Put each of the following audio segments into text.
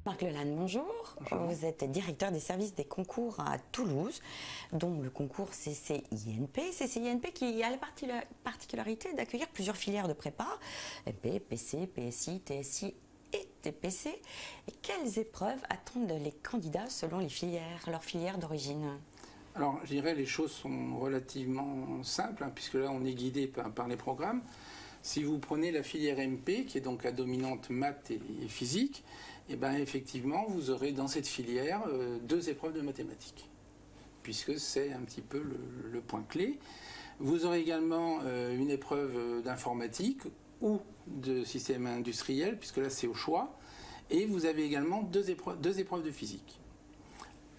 Marc Lelanne, bonjour. Bonjour. Vous êtes directeur des services des concours à Toulouse, dont le concours CCINP. CCINP qui a la particularité d'accueillir plusieurs filières de prépa, MP, PC, PSI, TSI et TPC. Et quelles épreuves attendent les candidats selon les filières, leurs filières d'origine? Alors, je dirais les choses sont relativement simples, puisque là, on est guidé par les programmes. Si vous prenez la filière MP, qui est donc la dominante maths et physique, et ben effectivement, vous aurez dans cette filière deux épreuves de mathématiques, puisque c'est un petit peu le point clé. Vous aurez également une épreuve d'informatique ou de système industriel, puisque là, c'est au choix. Et vous avez également deux épreuves de physique.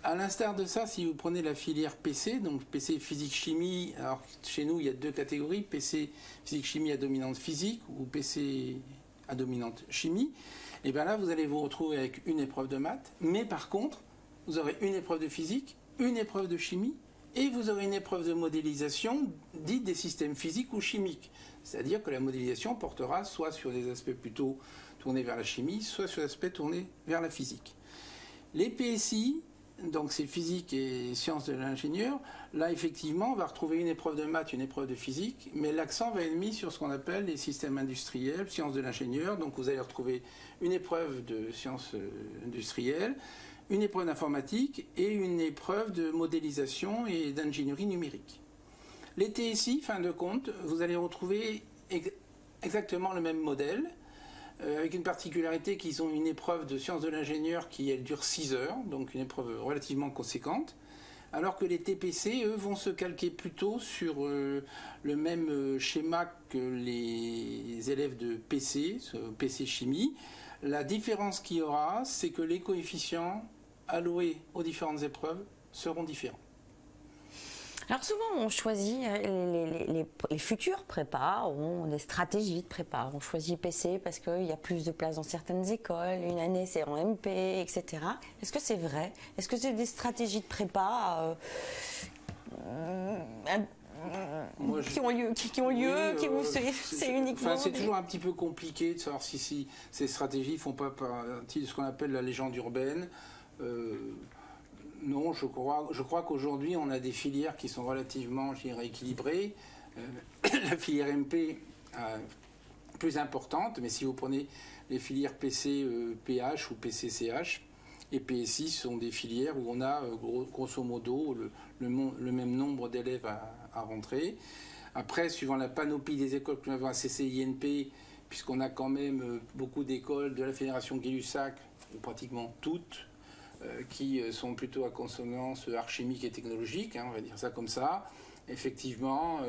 À l'instar de ça, si vous prenez la filière PC, donc PC physique-chimie, alors chez nous il y a deux catégories, PC physique-chimie à dominante physique ou PC à dominante chimie, et bien là vous allez vous retrouver avec une épreuve de maths, mais par contre vous aurez une épreuve de physique, une épreuve de chimie, et vous aurez une épreuve de modélisation dite des systèmes physiques ou chimiques. C'est-à-dire que la modélisation portera soit sur des aspects plutôt tournés vers la chimie, soit sur des aspects tournés vers la physique. Les PSI, donc c'est physique et sciences de l'ingénieur. Là, effectivement, on va retrouver une épreuve de maths, une épreuve de physique, mais l'accent va être mis sur ce qu'on appelle les systèmes industriels, sciences de l'ingénieur. Donc vous allez retrouver une épreuve de sciences industrielles, une épreuve d'informatique et une épreuve de modélisation et d'ingénierie numérique. Les TSI, fin de compte, vous allez retrouver exactement le même modèle, avec une particularité qu'ils ont une épreuve de sciences de l'ingénieur qui elle dure 6 heures, donc une épreuve relativement conséquente, alors que les TPC, eux, vont se calquer plutôt sur le même schéma que les élèves de PC, PC chimie. La différence qu'il y aura, c'est que les coefficients alloués aux différentes épreuves seront différents. Alors souvent on choisit, les futurs prépas ont des stratégies de prépa. On choisit PC parce qu'il y a plus de place dans certaines écoles, une année c'est en MP, etc. Est-ce que c'est vrai? Est-ce que c'est des stratégies de prépa qui ont lieu, c'est uniquement... c'est toujours un petit peu compliqué de savoir si ces stratégies ne font pas partie de ce qu'on appelle la légende urbaine. Non, je crois qu'aujourd'hui, on a des filières qui sont relativement, je dirais, équilibrées. La filière MP, plus importante, mais si vous prenez les filières PC, PH ou PCCH, et PSI sont des filières où on a, grosso modo, le même nombre d'élèves à rentrer. Après, suivant la panoplie des écoles que nous avons à CCINP, puisqu'on a quand même beaucoup d'écoles de la Fédération Gay-Lussac, ou pratiquement toutes, qui sont plutôt à consonance art chimique et technologique, on va dire ça comme ça. Effectivement,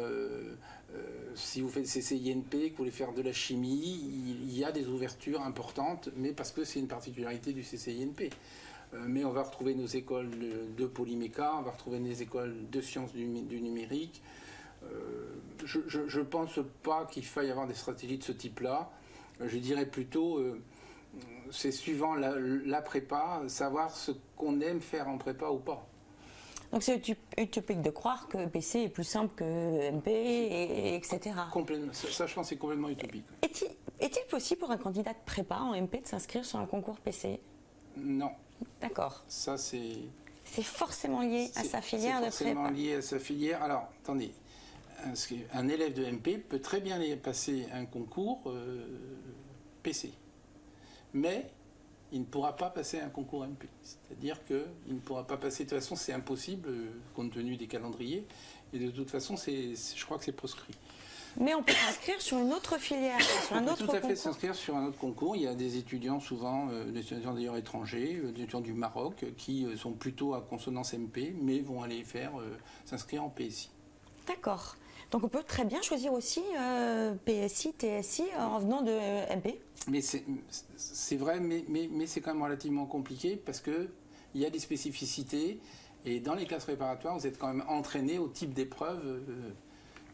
si vous faites CCINP, que vous voulez faire de la chimie, il y a des ouvertures importantes, mais parce que c'est une particularité du CCINP. Mais on va retrouver nos écoles de polyméca, on va retrouver des écoles de sciences du numérique. Je ne pense pas qu'il faille avoir des stratégies de ce type-là. Je dirais plutôt... c'est suivant la prépa, savoir ce qu'on aime faire en prépa ou pas. Donc c'est utopique de croire que PC est plus simple que MP, etc. Complètement, ça je pense c'est complètement utopique. Est-il possible pour un candidat de prépa en MP de s'inscrire sur un concours PC? Non. D'accord. Ça c'est... C'est forcément lié à sa filière de prépa. C'est forcément lié à sa filière. Alors, attendez, un élève de MP peut très bien passer un concours PC. Mais il ne pourra pas passer un concours MP. C'est-à-dire qu'il ne pourra pas passer, de toute façon c'est impossible compte tenu des calendriers, et de toute façon je crois que c'est proscrit. Mais on peut s'inscrire sur une autre filière, sur un autre concours. Tout à fait s'inscrire sur un autre concours. Il y a des étudiants souvent, des étudiants d'ailleurs étrangers, des étudiants du Maroc, qui sont plutôt à consonance MP, mais vont aller s'inscrire en PSI. D'accord. Donc on peut très bien choisir aussi PSI, TSI en venant de MP. Mais c'est vrai, mais c'est quand même relativement compliqué parce qu'il y a des spécificités et dans les classes préparatoires, vous êtes quand même entraîné au type d'épreuves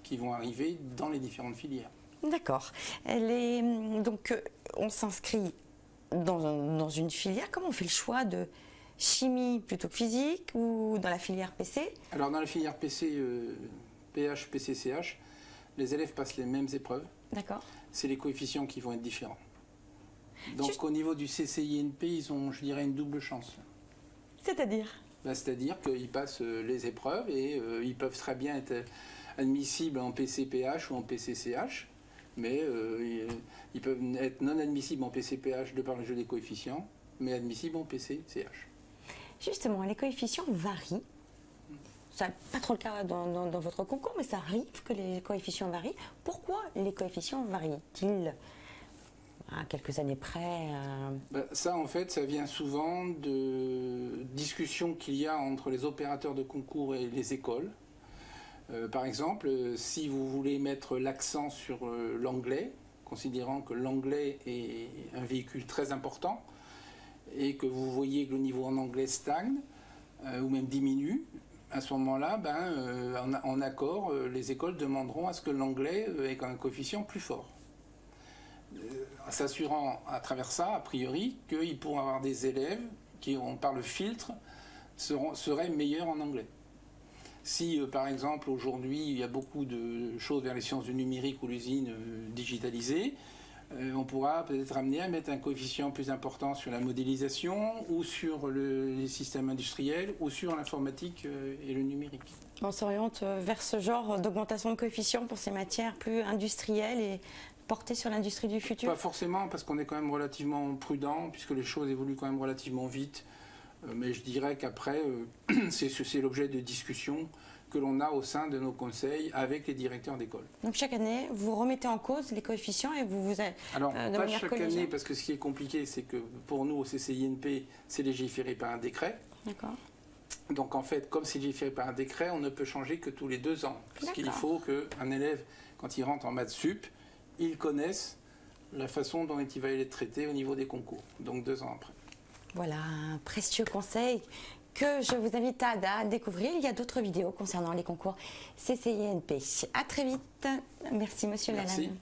qui vont arriver dans les différentes filières. D'accord. Donc on s'inscrit dans une filière. Comment on fait le choix de chimie plutôt que physique ou dans la filière PC? Alors dans la filière PC... PH, PC, CH, les élèves passent les mêmes épreuves. D'accord. C'est les coefficients qui vont être différents. Donc au niveau du CCINP, ils ont, je dirais, une double chance. C'est-à-dire? C'est-à-dire qu'ils passent les épreuves et ils peuvent très bien être admissibles en PCPH ou en PCCH, mais ils peuvent être non admissibles en PCPH de par le jeu des coefficients, mais admissibles en PCCH. Justement, les coefficients varient. Ça n'est pas trop le cas dans votre concours, mais ça arrive que les coefficients varient. Pourquoi les coefficients varient-ils à quelques années près? Ça, en fait, ça vient souvent de discussions qu'il y a entre les opérateurs de concours et les écoles. Par exemple, si vous voulez mettre l'accent sur l'anglais, considérant que l'anglais est un véhicule très important, et que vous voyez que le niveau en anglais stagne, ou même diminue, à ce moment-là, en accord, les écoles demanderont à ce que l'anglais ait un coefficient plus fort. S'assurant à travers ça, a priori, qu'ils pourront avoir des élèves qui, par le filtre, seraient meilleurs en anglais. Si, par exemple, aujourd'hui, il y a beaucoup de choses vers les sciences du numérique ou l'usine digitalisée, on pourra peut-être amener à mettre un coefficient plus important sur la modélisation ou sur les systèmes industriels ou sur l'informatique et le numérique. On s'oriente vers ce genre d'augmentation de coefficient pour ces matières plus industrielles et portées sur l'industrie du futur? Pas forcément, parce qu'on est quand même relativement prudent, puisque les choses évoluent quand même relativement vite. Mais je dirais qu'après, c'est l'objet de discussions que l'on a au sein de nos conseils avec les directeurs d'école. Donc chaque année, vous remettez en cause les coefficients et vous êtes Alors, pas chaque année, parce que ce qui est compliqué, c'est que pour nous, au CCINP, c'est légiféré par un décret. D'accord. Donc en fait, comme c'est légiféré par un décret, on ne peut changer que tous les 2 ans. Parce qu'il faut qu'un élève, quand il rentre en maths sup, il connaisse la façon dont il va être traité au niveau des concours. Donc 2 ans après. Voilà, un précieux conseil que je vous invite à découvrir. Il y a d'autres vidéos concernant les concours CCINP. À très vite. Merci, monsieur Lalanne.